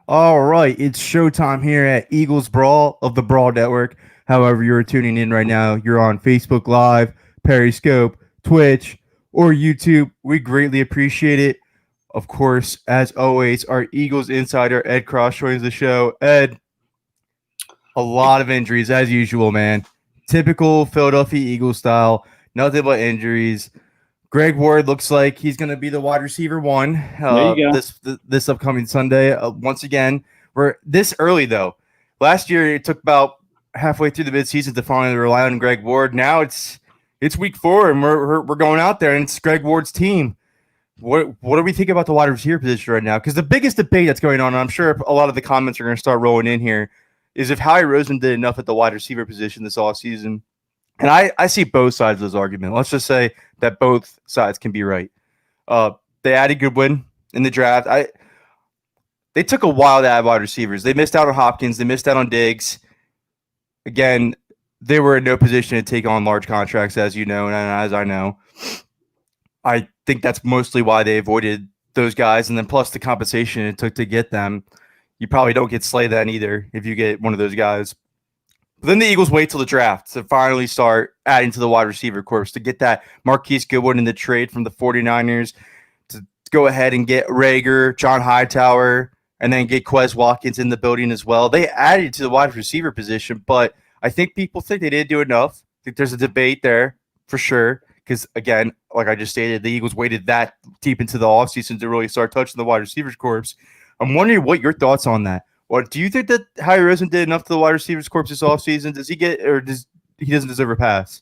All right, it's showtime here at Eagles Brawl of the Brawl Network. However, you're tuning in right now, you're on Facebook Live, Periscope, Twitch, or YouTube. We greatly appreciate it. Of course, as always, our Eagles insider Ed Kracz joins the show. Ed, a lot of injuries as usual, man. Typical Philadelphia Eagles style. Nothing but injuries. Greg Ward looks like he's going to be the wide receiver one There you go. this upcoming Sunday. Once again, we're this early though. Last year it took about halfway through the midseason to finally rely on Greg Ward. Now it's week 4 and we're going out there and it's Greg Ward's team. What do we think about the wide receiver position right now? Because the biggest debate that's going on, and I'm sure a lot of the comments are going to start rolling in here, is if Howie Roseman did enough at the wide receiver position this offseason. And I see both sides of this argument. Let's just say that both sides can be right. They added Goodwin in the draft. They took a while to add wide receivers. They missed out on Hopkins. They missed out on Diggs. Again, they were in no position to take on large contracts, as you know, and as I know. I think that's mostly why they avoided those guys. And then plus the compensation it took to get them. You probably don't get Slay then either if you get one of those guys. But then the Eagles wait till the draft to finally start adding to the wide receiver corps to get that Marquise Goodwin in the trade from the 49ers to go ahead and get Rager, John Hightower, and then get Quez Watkins in the building as well. They added to the wide receiver position, but I think people think they didn't do enough. I think there's a debate there for sure because, again, like I just stated, the Eagles waited that deep into the offseason to really start touching the wide receivers corps. I'm wondering what your thoughts on that. What do you think that Howie Roseman did enough to the wide receivers corps this offseason? Does he get, or does he doesn't deserve a pass?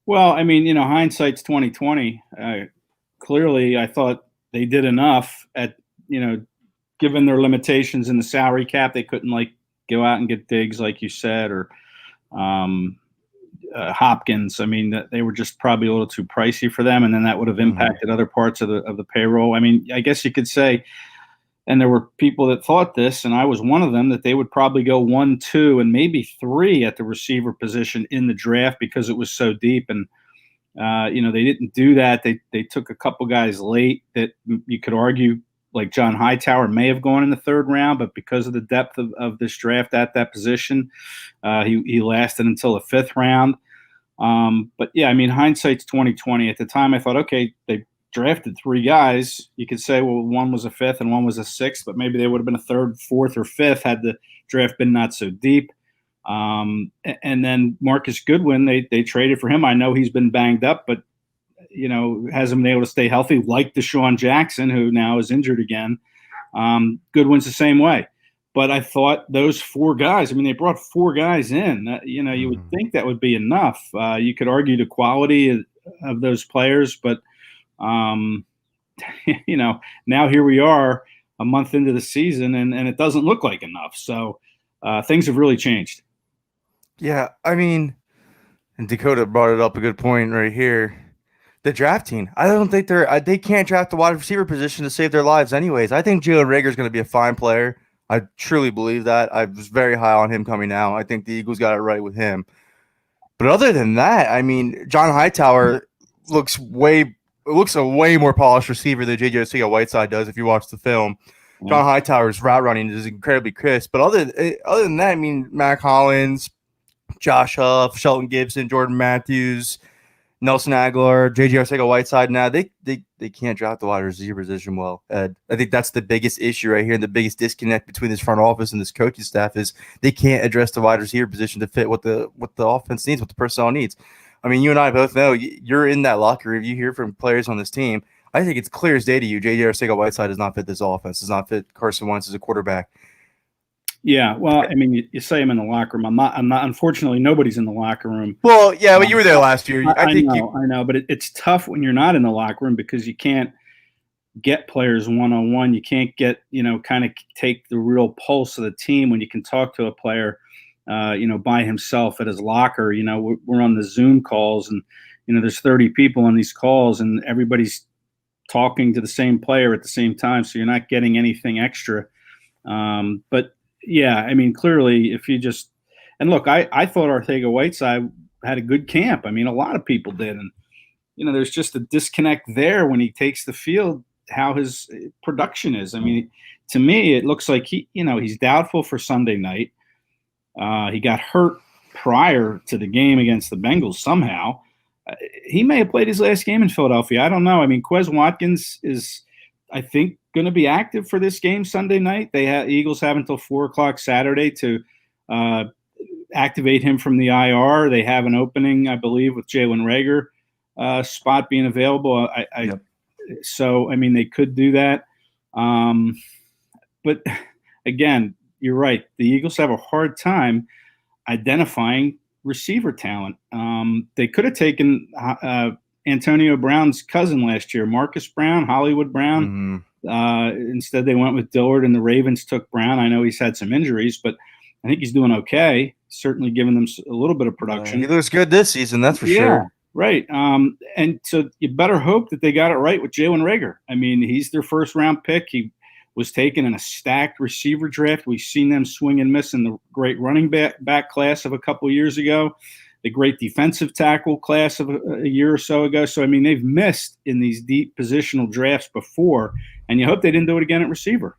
Well, I mean, hindsight's 2020. Clearly, I thought they did enough at, given their limitations in the salary cap. They couldn't go out and get Diggs, like you said, or Hopkins. I mean, they were just probably a little too pricey for them, and then that would have impacted other parts of the payroll. I mean, I guess you could say. And there were people that thought this, and I was one of them, that they would probably go 1, 2, and maybe 3 at the receiver position in the draft because it was so deep. And, they didn't do that. They took a couple guys late that you could argue, like John Hightower may have gone in the 3rd round, but because of the depth of this draft at that position, he lasted until the 5th round. But, yeah, I mean, hindsight's 2020. At the time, I thought, okay, they drafted 3 guys. You could say, well, one was a 5th and one was a 6th, but maybe they would have been a 3rd, 4th, or 5th had the draft been not so deep. And then Marcus Goodwin, they traded for him. I know he's been banged up, but hasn't been able to stay healthy, like Deshaun Jackson, who now is injured again. Goodwin's the same way. But I thought those 4 guys, I mean, they brought 4 guys in. You would think that would be enough. You could argue the quality of those players, but now here we are a month into the season and it doesn't look like enough. So things have really changed. Yeah, I mean, and Dakota brought it up a good point right here. The drafting, I don't think they can't draft the wide receiver position to save their lives anyways. I think Jalen Rager is going to be a fine player. I truly believe that. I was very high on him coming out. I think the Eagles got it right with him. But other than that, I mean, John Hightower looks a way more polished receiver than J.J. Arcega-Whiteside does if you watch the film. Yeah. John Hightower's route running is incredibly crisp. But other than that, I mean, Mac Hollins, Josh Huff, Shelton Gibson, Jordan Matthews, Nelson Aguilar, J.J. Arcega-Whiteside, now they can't draft the wide receiver position well, Ed. I think that's the biggest issue right here, and the biggest disconnect between this front office and this coaching staff is they can't address the wide receiver position to fit what the offense needs, what the personnel needs. I mean, you and I both know you're in that locker room. You hear from players on this team. I think it's clear as day to you. J.J. Arcega-Whiteside does not fit this offense. Does not fit Carson Wentz as a quarterback. Yeah, well, I mean, you say I'm in the locker room. I'm not. Unfortunately, nobody's in the locker room. Well, yeah, but you were there last year. I know, but it's tough when you're not in the locker room because you can't get players one-on-one. You can't get, kind of take the real pulse of the team when you can talk to a player, by himself at his locker. We're on the Zoom calls and, there's 30 people on these calls and everybody's talking to the same player at the same time. So you're not getting anything extra. But yeah, I mean, clearly if you just, and look, I thought Arcega-Whiteside had a good camp. I mean, a lot of people did. And, there's just a disconnect there when he takes the field, how his production is. I mean, to me, it looks like he's doubtful for Sunday night. He got hurt prior to the game against the Bengals somehow. He may have played his last game in Philadelphia. I don't know. I mean, Quez Watkins is, I think, going to be active for this game Sunday night. Eagles have until 4:00 Saturday to activate him from the IR. They have an opening, I believe, with Jalen Reagor spot being available. So, I mean, they could do that. But again, you're right. The Eagles have a hard time identifying receiver talent. They could have taken Antonio Brown's cousin last year, Marcus Brown, Hollywood Brown. Instead, they went with Dillard, and the Ravens took Brown. I know he's had some injuries, but I think he's doing okay. Certainly giving them a little bit of production. He looks good this season, that's for sure. Right. And so you better hope that they got it right with Jalen Reagor. I mean, he's their first-round pick. He was taken in a stacked receiver draft. We've seen them swing and miss in the great running back class of a couple of years ago, the great defensive tackle class of a year or so ago. So, I mean, they've missed in these deep positional drafts before, and you hope they didn't do it again at receiver.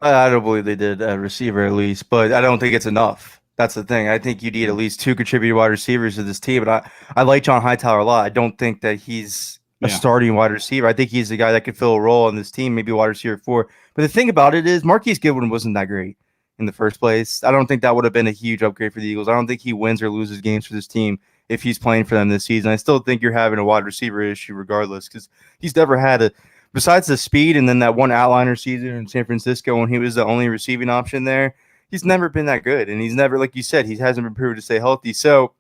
I don't believe they did at receiver at least, but I don't think it's enough. That's the thing. I think you need at least 2 contributing wide receivers to this team. But I like John Hightower a lot. I don't think that he's a starting wide receiver. I think he's the guy that could fill a role on this team, maybe wide receiver 4. But the thing about it is Marquise Goodwin wasn't that great in the first place. I don't think that would have been a huge upgrade for the Eagles. I don't think he wins or loses games for this team if he's playing for them this season. I still think you're having a wide receiver issue regardless because he's never had besides the speed and then that one outliner season in San Francisco when he was the only receiving option there, he's never been that good. And he's never, like you said, he hasn't been proven to stay healthy. So,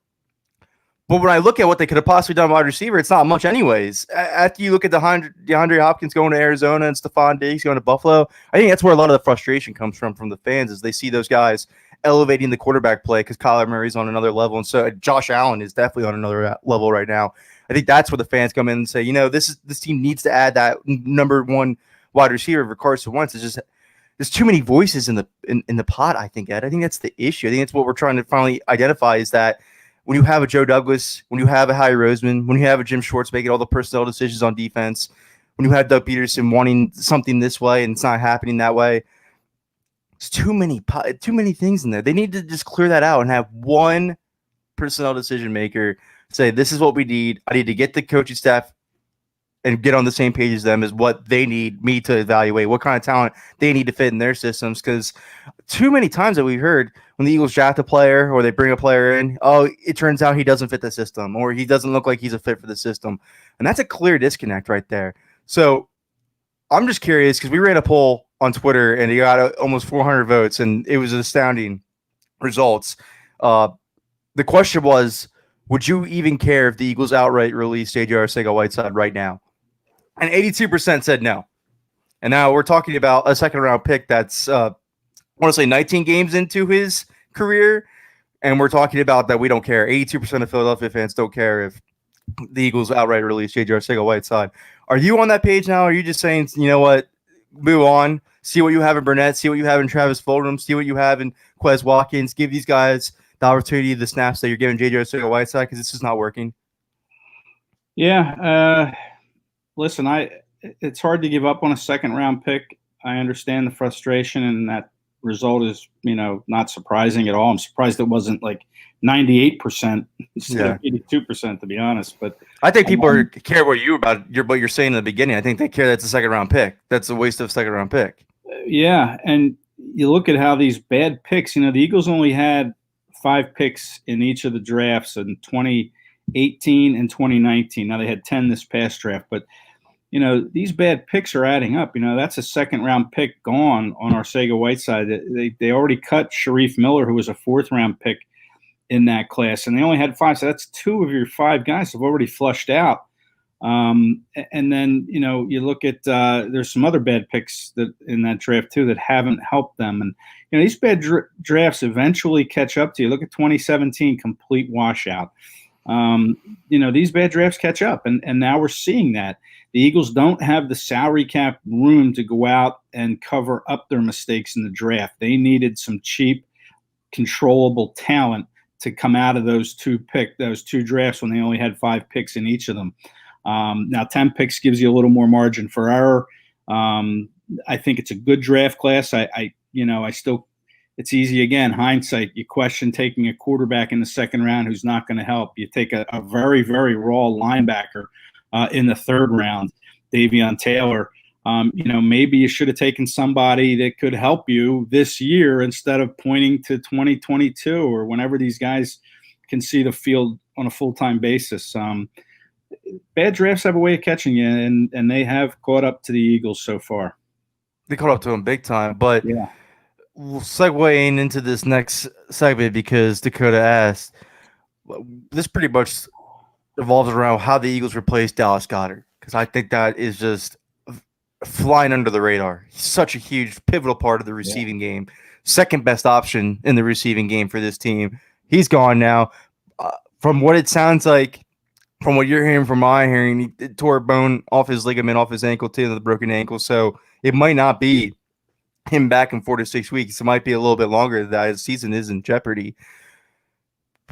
but when I look at what they could have possibly done wide receiver, it's not much anyways. After you look at DeAndre Hopkins going to Arizona and Stephon Diggs going to Buffalo, I think that's where a lot of the frustration comes from the fans is they see those guys elevating the quarterback play because Kyler Murray's on another level. And so Josh Allen is definitely on another level right now. I think that's where the fans come in and say, this team needs to add that number 1 wide receiver for Carson Wentz. It's just there's too many voices in the pot, I think, Ed. I think that's the issue. I think that's what we're trying to finally identify is that when you have a Joe Douglas, when you have a Howie Roseman, when you have a Jim Schwartz making all the personnel decisions on defense, when you have Doug Peterson wanting something this way and it's not happening that way, it's too many things in there. They need to just clear that out and have one personnel decision maker say, this is what we need. I need to get the coaching staff and get on the same page as them is what they need me to evaluate, what kind of talent they need to fit in their systems. Because too many times that we've heard when the Eagles draft a player or they bring a player in, it turns out he doesn't fit the system or he doesn't look like he's a fit for the system. And that's a clear disconnect right there. So I'm just curious because we ran a poll on Twitter and he got almost 400 votes and it was astounding results. The question was, would you even care if the Eagles outright release J.J. Arcega-Whiteside right now? And 82% said no. And now we're talking about a second-round pick that's, I want to say 19 games into his career, and we're talking about that we don't care. 82% of Philadelphia fans don't care if the Eagles outright release J.J. Arcega-Whiteside. Are you on that page now? Or are you just saying, you know what, move on, see what you have in Burnett, see what you have in Travis Fulgham, see what you have in Quez Watkins, give these guys the opportunity, the snaps that you're giving J.J. Arcega-Whiteside because this is not working? Yeah, listen, it's hard to give up on a second-round pick. I understand the frustration, and that result is, not surprising at all. I'm surprised it wasn't like 98% instead of 82%, to be honest. But I think people care what you're saying in the beginning. I think they care that's a second-round pick. That's a waste of a second-round pick. Yeah, and you look at how these bad picks. The Eagles only had 5 picks in each of the drafts in 2018 and 2019. Now they had 10 this past draft, but these bad picks are adding up. That's a second-round pick gone on Arcega-Whiteside. They already cut Sharif Miller, who was a 4th-round pick in that class, and they only had 5. So that's 2 of your 5 guys have already flushed out. And then you look at there's some other bad picks that in that draft too that haven't helped them. And these bad drafts eventually catch up to you. Look at 2017, complete washout. These bad drafts catch up, and now we're seeing that. The Eagles don't have the salary cap room to go out and cover up their mistakes in the draft. They needed some cheap, controllable talent to come out of those two drafts when they only had 5 picks in each of them. Now 10 picks gives you a little more margin for error. I think it's a good draft class. I still, it's easy again, hindsight. You question taking a quarterback in the second round who's not going to help. You take a very, very raw linebacker in the third round, Davion Taylor. Maybe you should have taken somebody that could help you this year instead of pointing to 2022 or whenever these guys can see the field on a full-time basis. Bad drafts have a way of catching you, and they have caught up to the Eagles so far. They caught up to them big time, but yeah. We'll segue into this next segment because Dakota asked. This pretty much revolves around how the Eagles replace Dallas Goedert, because I think that is just flying under the radar. He's such a huge, pivotal part of the receiving game. Second best option in the receiving game for this team. He's gone now. From what it sounds like, from what you're hearing, from my hearing, he tore a bone off his ligament, off his ankle, to the broken ankle. So it might not be him back in 4 to 6 weeks. It might be a little bit longer. That his season is in jeopardy.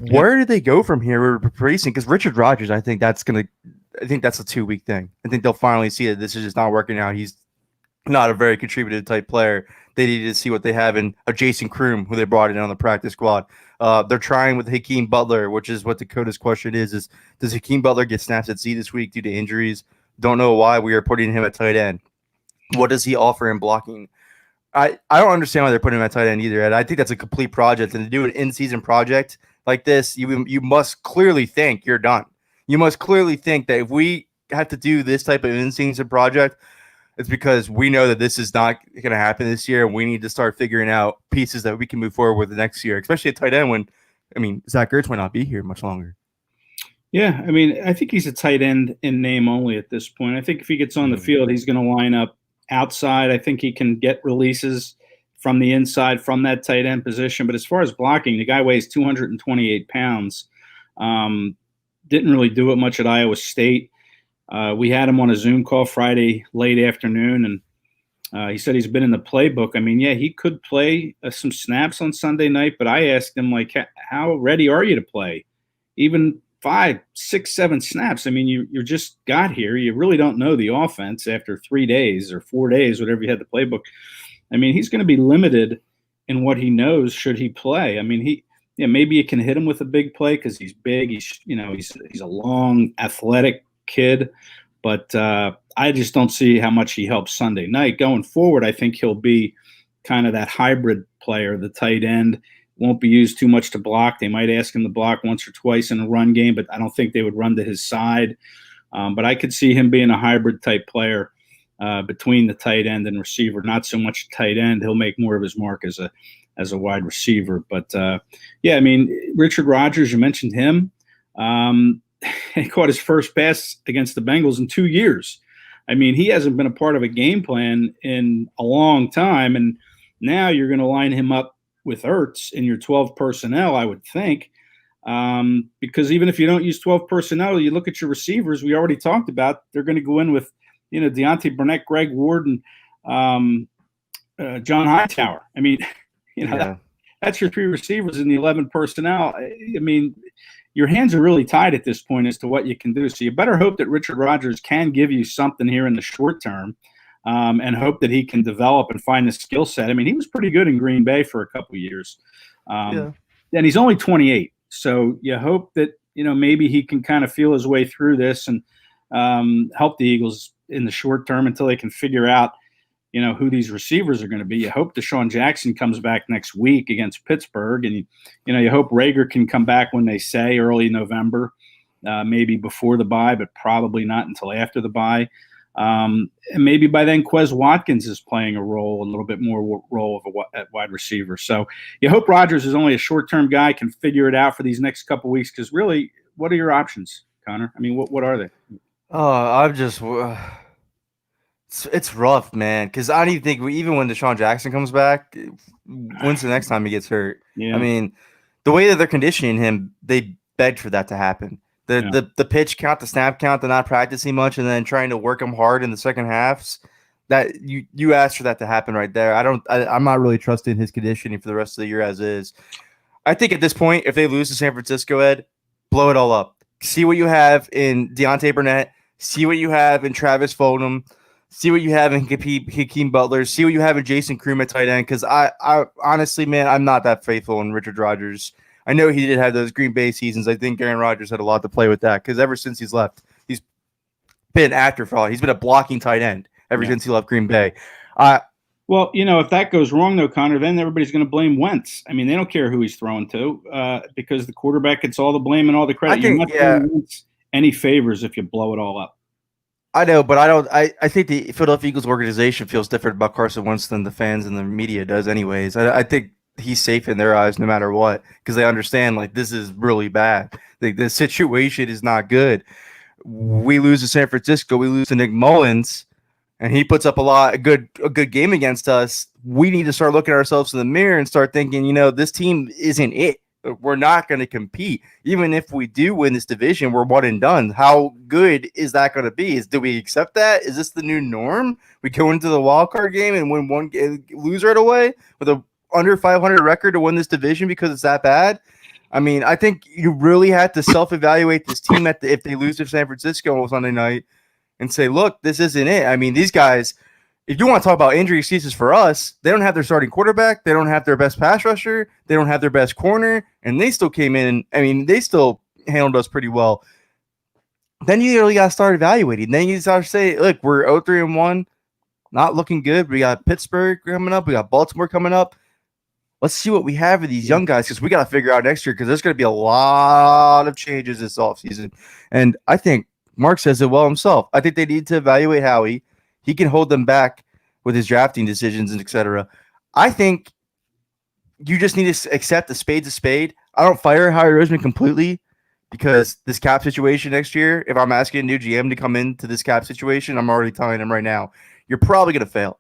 Where do they go from here? We're replacing, because Richard Rodgers, I think that's a 2-week thing. I think they'll finally see that this is just not working out. He's not a very contributive type player. They need to see what they have in a Jason Kroom, who they brought in on the practice squad. They're trying with Hakeem Butler, which is what Dakota's question is does Hakeem Butler get snaps at Z this week due to injuries? Don't know why we are putting him at tight end. What does he offer in blocking? I don't understand why they're putting him at tight end either, Ed. I think that's a complete project. And to do an in-season project like this, you must clearly think you're done. You must clearly think that if we have to do this type of in-season project, it's because we know that this is not going to happen this year. We need to start figuring out pieces that we can move forward with the next year, especially at tight end when, Zach Ertz might not be here much longer. Yeah, I think he's a tight end in name only at this point. I think if he gets on the field, he's going to line up outside. I think he can get releases from the inside from that tight end position. But as far as blocking, the guy weighs 228 pounds. Didn't really do it much at Iowa State. We had him on a Zoom call Friday late afternoon, and he said he's been in the playbook. He could play some snaps on Sunday night, but I asked him, how ready are you to play? Even 5, 6, 7 snaps. You just got here. You really don't know the offense after 3 days or 4 days, whatever you had the playbook. He's going to be limited in what he knows should he play. Maybe you can hit him with a big play because he's big. He's a long, athletic kid, but I just don't see how much he helps Sunday night. Going forward, I think he'll be kind of that hybrid player, the tight end. Won't be used too much to block. They might ask him to block once or twice in a run game, but I don't think they would run to his side. But I could see him being a hybrid type player between the tight end and receiver. Not so much tight end. He'll make more of his mark as a wide receiver. But Richard Rodgers, you mentioned him. He caught his first pass against the Bengals in 2 years. He hasn't been a part of a game plan in a long time, and now you're going to line him up with Ertz in your 12 personnel, I would think, because even if you don't use 12 personnel, you look at your receivers. We already talked about they're going to go in with Deontay Burnett, Greg Ward, and John Hightower. That's your 3 receivers in the 11 personnel. Your hands are really tied at this point as to what you can do. So you better hope that Richard Rodgers can give you something here in the short term. And hope that he can develop and find the skill set. He was pretty good in Green Bay for a couple of years. And he's only 28. So you hope that, maybe he can kind of feel his way through this and help the Eagles in the short term until they can figure out, who these receivers are going to be. You hope Deshaun Jackson comes back next week against Pittsburgh. And, you hope Rager can come back when they say early November, maybe before the bye, but probably not until after the bye. And maybe by then Quez Watkins is playing a little bit more role of at wide receiver. So you hope Rodgers is only a short-term guy, can figure it out for these next couple of weeks. Because really, what are your options, Connor? What are they? It's rough, man. Because I don't even think even when Deshaun Jackson comes back, when's the next time he gets hurt? Yeah. The way that they're conditioning him, they begged for that to happen. The pitch count, the snap count, they're not practicing much, and then trying to work them hard in the second halves. That you asked for that to happen right there. I'm not really trusting his conditioning for the rest of the year as is. I think at this point, if they lose to San Francisco, Ed, blow it all up. See what you have in Deontay Burnett. See what you have in Travis Fulgham. See what you have in Hakeem Butler. See what you have in Jason Kroom at tight end. Because I honestly, man, I'm not that faithful in Richard Rodgers. I know he did have those Green Bay seasons. I think Aaron Rodgers had a lot to play with that because ever since he's left, he's been afterthought. He's been a blocking tight end ever since he left Green Bay. Well, if that goes wrong, though, Connor, then everybody's going to blame Wentz. I mean, they don't care who he's throwing to because the quarterback gets all the blame and all the credit. You're not doing Wentz any favors if you blow it all up. I know, but I don't. I think the Philadelphia Eagles organization feels different about Carson Wentz than the fans and the media does, anyways. I think he's safe in their eyes no matter what because they understand like this is really bad. The situation is not good. We lose to San Francisco. We lose to Nick Mullins. And he puts up a good game against us. We need to start looking at ourselves in the mirror and start thinking, this team isn't it. We're not going to compete. Even if we do win this division, we're one and done. How good is that going to be? Do we accept that? Is this the new norm? We go into the wild card game and win one game, lose right away with a under 500 record to win this division because it's that bad? I mean, I think you really have to self-evaluate this team if they lose to San Francisco on Sunday night. And say, look, this isn't it. I mean, these guys, if you want to talk about injury excuses for us, they don't have their starting quarterback. They don't have their best pass rusher. They don't have their best corner. And they still came in. I mean, they still handled us pretty well. Then you really got to start evaluating. Then you start to say, look, we're 0-3-1, not looking good. We got Pittsburgh coming up. We got Baltimore coming up. Let's see what we have with these young guys because we got to figure out next year because there's going to be a lot of changes this offseason. And I think Mark says it well himself. I think they need to evaluate Howie. He can hold them back with his drafting decisions and etc. I think you just need to accept a spade's a spade. I don't fire Howie Roseman completely because this cap situation next year, if I'm asking a new GM to come into this cap situation, I'm already telling him right now, you're probably going to fail.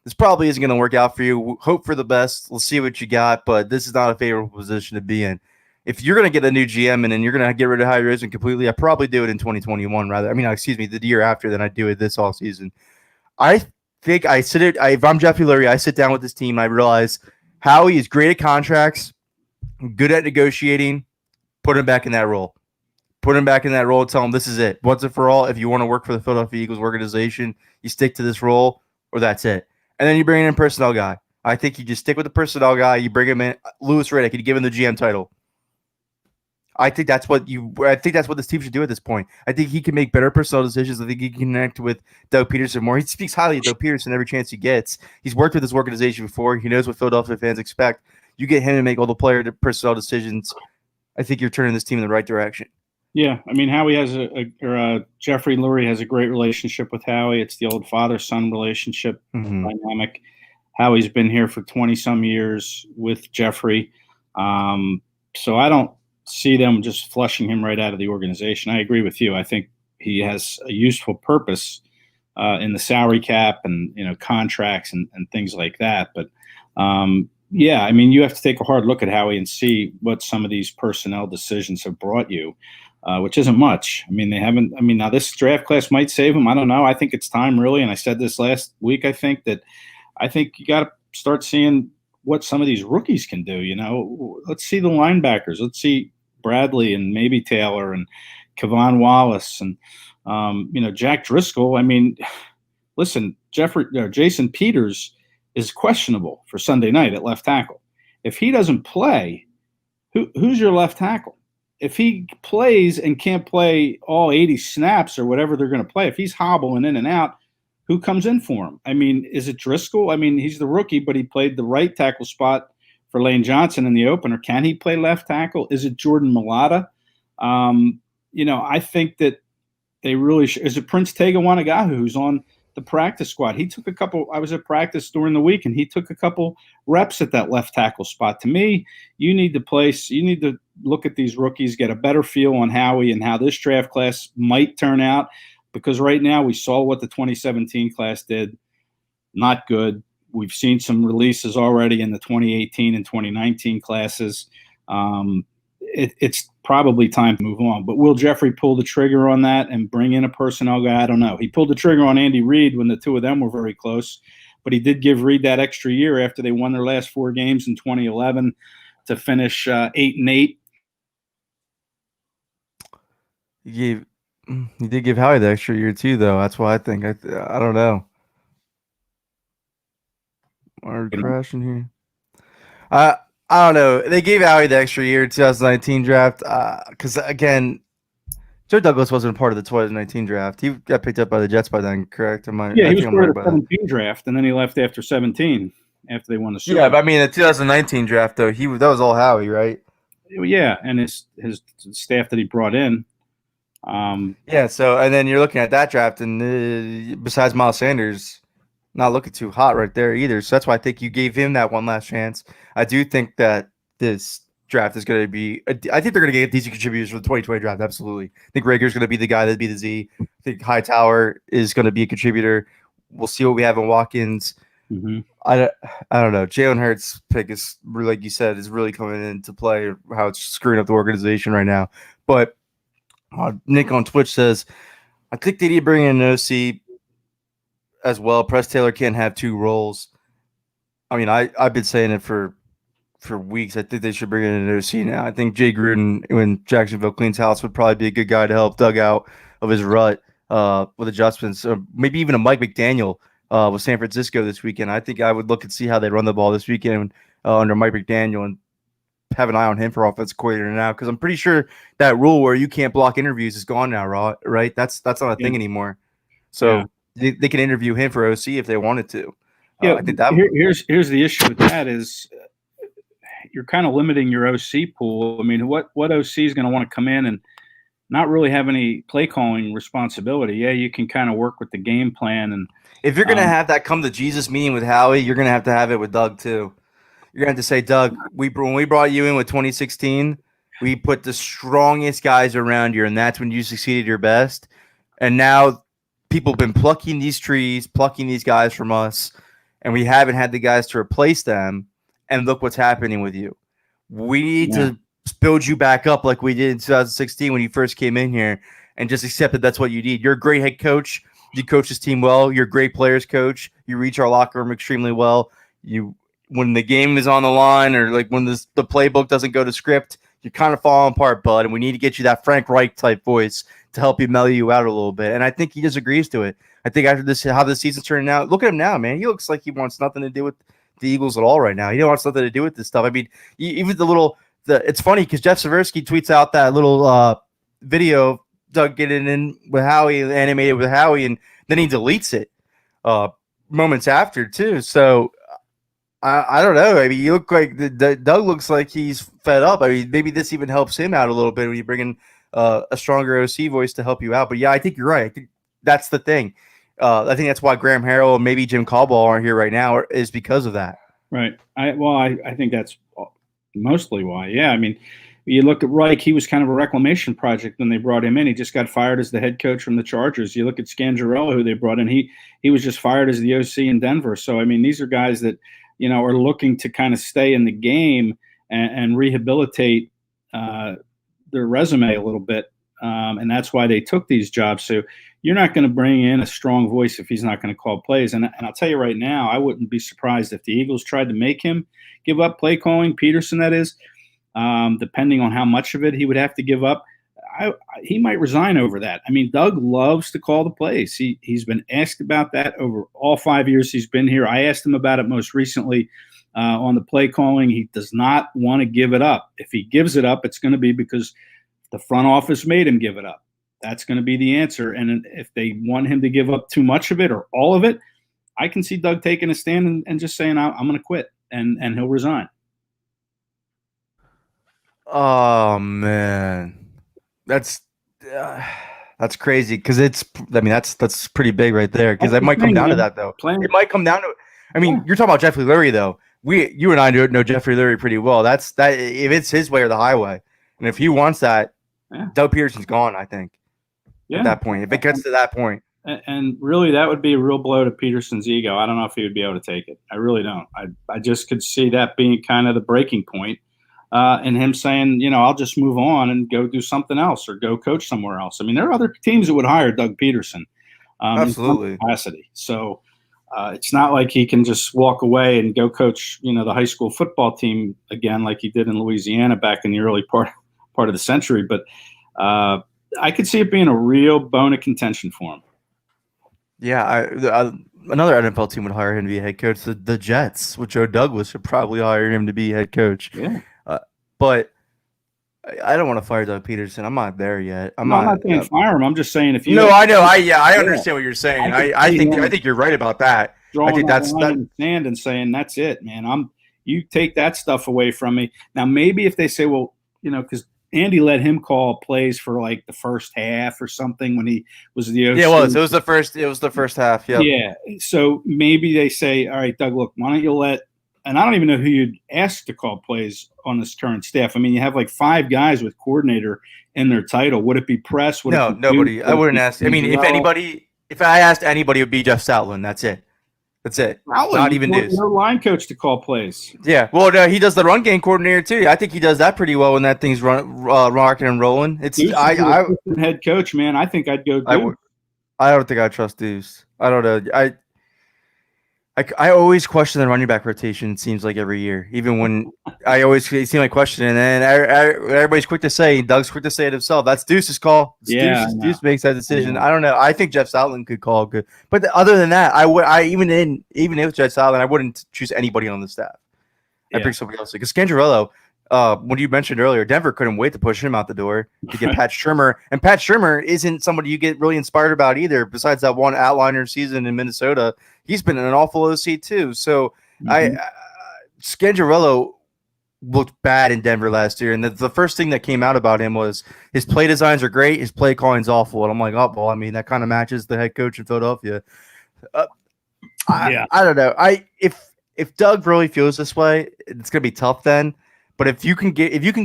This probably isn't going to work out for you. Hope for the best. We'll see what you got, but this is not a favorable position to be in. If you're going to get a new GM and then you're going to get rid of Howie Roseman completely, I probably do it in 2021 rather. I mean, excuse me, the year after than I do it this all season. I think if I'm Jeffrey Lurie, I sit down with this team and I realize Howie is great at contracts, good at negotiating, put him back in that role. Put him back in that role and tell him this is it. Once and for all, if you want to work for the Philadelphia Eagles organization, you stick to this role or that's it. And then you bring in a personnel guy. I think you just stick with the personnel guy. You bring him in. Louis Riddick, you give him the GM title. I think that's what this team should do at this point. I think he can make better personnel decisions. I think he can connect with Doug Peterson more. He speaks highly of Doug Peterson every chance he gets. He's worked with this organization before. He knows what Philadelphia fans expect. You get him to make all the personnel decisions. I think you're turning this team in the right direction. Yeah, I mean, Howie has Jeffrey Lurie has a great relationship with Howie. It's the old father-son relationship dynamic. Howie's been here for 20-some years with Jeffrey. So I don't see them just flushing him right out of the organization. I agree with you. I think he has a useful purpose in the salary cap and contracts and things like that. But yeah, I mean, you have to take a hard look at Howie and see what some of these personnel decisions have brought you, which isn't much. I mean, they haven't. I mean, now this draft class might save him. I don't know. I think it's time, really. And I said this last week. I think you got to start seeing what some of these rookies can do. Let's see the linebackers. Let's see Bradley and maybe Taylor and Kevon Wallace and Jack Driscoll. I mean, listen, Jason Peters is questionable for Sunday night at left tackle. If he doesn't play, who's your left tackle? If he plays and can't play all 80 snaps or whatever they're going to play, if he's hobbling in and out, who comes in for him? I mean, is it Driscoll? I mean, he's the rookie, but he played the right tackle spot for Lane Johnson in the opener. Can he play left tackle? Is it Jordan Mailata? I think that they really should. Is it Prince Tega Wanagahu, who's on the practice squad? He took I was at practice during the week, and he took a couple reps at that left tackle spot. To me, you need to look at these rookies, get a better feel on Howie and how this draft class might turn out, because right now we saw what the 2017 class did. Not good. We've seen some releases already in the 2018 and 2019 classes. It's probably time to move on. But will Jeffrey pull the trigger on that and bring in a personnel guy? I don't know. He pulled the trigger on Andy Reid when the two of them were very close, but he did give Reid that extra year after they won their last 4 games in 2011 to finish 8-8. He He did give Howie the extra year too, though. That's why I think I don't know. Are crashing here? I don't know. They gave Howie the extra year 2019 draft because again, Joe Douglas wasn't a part of the 2019 draft. He got picked up by the Jets by then, correct? Yeah, I he was think I'm part wrong of the about that. 17 draft, and then he left after 17 after they won the Super Yeah, Bowl. but I mean the 2019 draft though, that was all Howie, right? Yeah, and his staff that he brought in. Yeah. So and then you're looking at that draft, and besides Miles Sanders, not looking too hot right there either. So that's why I think you gave him that one last chance. I do think that this draft is going to be. I think they're going to get decent contributors for the 2020 draft. Absolutely. I think Rager's going to be the guy that'd be the Z. I think Hightower is going to be a contributor. We'll see what we have in Watkins. Mm-hmm. I don't know. Jalen Hurts' pick is really, like you said, is really coming into play. How it's screwing up the organization right now. But Nick on Twitch says, I think they need to bring in an OC as well. Press Taylor can't have two roles. I mean, I've been saying it for weeks. I think they should bring in an OC now. I think Jay Gruden, when Jacksonville cleans house, would probably be a good guy to help Doug out of his rut with adjustments. Or maybe even a Mike McDaniel with San Francisco this weekend. I think I would look and see how they run the ball this weekend under Mike McDaniel and have an eye on him for offensive coordinator now, because I'm pretty sure that rule where you can't block interviews is gone now, right? That's not a thing anymore. So they can interview him for OC if they wanted to. Yeah, I think that here's the issue with that is you're kind of limiting your OC pool. I mean, what OC is going to want to come in and not really have any play calling responsibility? Yeah, you can kind of work with the game plan, and if you're going to have that come to Jesus meeting with Howie, you're going to have it with Doug too. You're going to have to say, Doug, when we brought you in with 2016, we put the strongest guys around you, and that's when you succeeded your best. And now people have been plucking these trees, plucking these guys from us, and we haven't had the guys to replace them. And look what's happening with you. We need to build you back up like we did in 2016 when you first came in here, and just accept that that's what you need. You're a great head coach. You coach this team well. You're a great players coach. You reach our locker room extremely well. When the game is on the line, or like when the playbook doesn't go to script, you're kind of falling apart, bud. And we need to get you that Frank Reich type voice to help you mellow you out a little bit. And I think he just agrees to it. I think after this, how the season's turning out, look at him now, man. He looks like he wants nothing to do with the Eagles at all right now. He don't want nothing to do with this stuff. I mean, even it's funny because Jeff Seversky tweets out that little video of Doug getting in with Howie, animated with Howie, and then he deletes it moments after too. So I don't know. I mean, you look like Doug looks like he's fed up. I mean, maybe this even helps him out a little bit when you bring in a stronger OC voice to help you out. But yeah, I think you're right. I think that's the thing. I think that's why Graham Harrell and maybe Jim Caldwell aren't here right now, is because of that. Right. I think that's mostly why. Yeah. I mean, you look at Reich, he was kind of a reclamation project when they brought him in. He just got fired as the head coach from the Chargers. You look at Scangarello, who they brought in, he was just fired as the OC in Denver. So, I mean, these are guys that, are looking to kind of stay in the game and rehabilitate their resume a little bit. And that's why they took these jobs. So you're not going to bring in a strong voice if he's not going to call plays. And I'll tell you right now, I wouldn't be surprised if the Eagles tried to make him give up play calling, Peterson, that is, depending on how much of it he would have to give up. He might resign over that. I mean, Doug loves to call the plays. He's been asked about that over all 5 years he's been here. I asked him about it most recently on the play calling. He does not want to give it up. If he gives it up, it's going to be because the front office made him give it up. That's going to be the answer. And if they want him to give up too much of it or all of it, I can see Doug taking a stand and just saying, I'm going to quit, and he'll resign. Oh, man. That's crazy, because that's pretty big right there, because it might come down to that, though. It might come down to it. I mean, you're talking about Jeffrey Lurie, though. You and I know Jeffrey Lurie pretty well. That's if it's his way or the highway, and if he wants that, Doug Peterson's gone, I think. At that point, if it gets to that point. And really, that would be a real blow to Peterson's ego. I don't know if he would be able to take it. I really don't. I just could see that being kind of the breaking point. And him saying, I'll just move on and go do something else or go coach somewhere else. I mean, there are other teams that would hire Doug Peterson Absolutely. in some capacity. So it's not like he can just walk away and go coach, the high school football team again, like he did in Louisiana back in the early part of the century. But I could see it being a real bone of contention for him. Yeah, another NFL team would hire him to be a head coach. The Jets with Joe Douglas should probably hire him to be head coach. Yeah. But I don't want to fire Doug Peterson. I'm not there yet. I'm not saying fire him. I'm just saying if you. No, I know. I understand what you're saying. I think you're right about that. I think that's line in the sand and saying that's it, man. You take that stuff away from me. Now maybe if they say, well, because Andy let him call plays for like the first half or something when he was the OC. Yeah, it was the first half. Yeah. Yeah. So maybe they say, all right, Doug, look, why don't you let? And I don't even know who you'd ask to call plays on this current staff. I mean, you have like 5 guys with coordinator in their title. Would it be Press? No, nobody. I wouldn't ask. I mean, if I asked anybody, it would be Jeff Stoutland. That's it. Not even Deuce. No line coach to call plays. Yeah. Well, no, he does the run game coordinator too. I think he does that pretty well when that thing's rocking and rolling. It's head coach, man. I think I'd go. I don't think I trust Deuce. I don't know. I always question the running back rotation. It seems like every year, even when I always see my question, and then everybody's quick to say, Doug's quick to say it himself. That's Deuce's call. Deuce makes that decision. Yeah. I don't know. I think Jeff Stoutland could call good, but other than that, even if Jeff Stoutland, I wouldn't choose anybody on the staff. I bring somebody else because Scangarello. When you mentioned earlier, Denver couldn't wait to push him out the door to get Pat Shurmur, and Pat Shurmur isn't somebody you get really inspired about either. Besides that one outliner season in Minnesota, he's been an awful OC too. So Scangarello looked bad in Denver last year, and the first thing that came out about him was his play designs are great, his play calling's awful, and I'm like, oh well, I mean that kind of matches the head coach in Philadelphia. I don't know. If Doug really feels this way, it's gonna be tough then. But if you can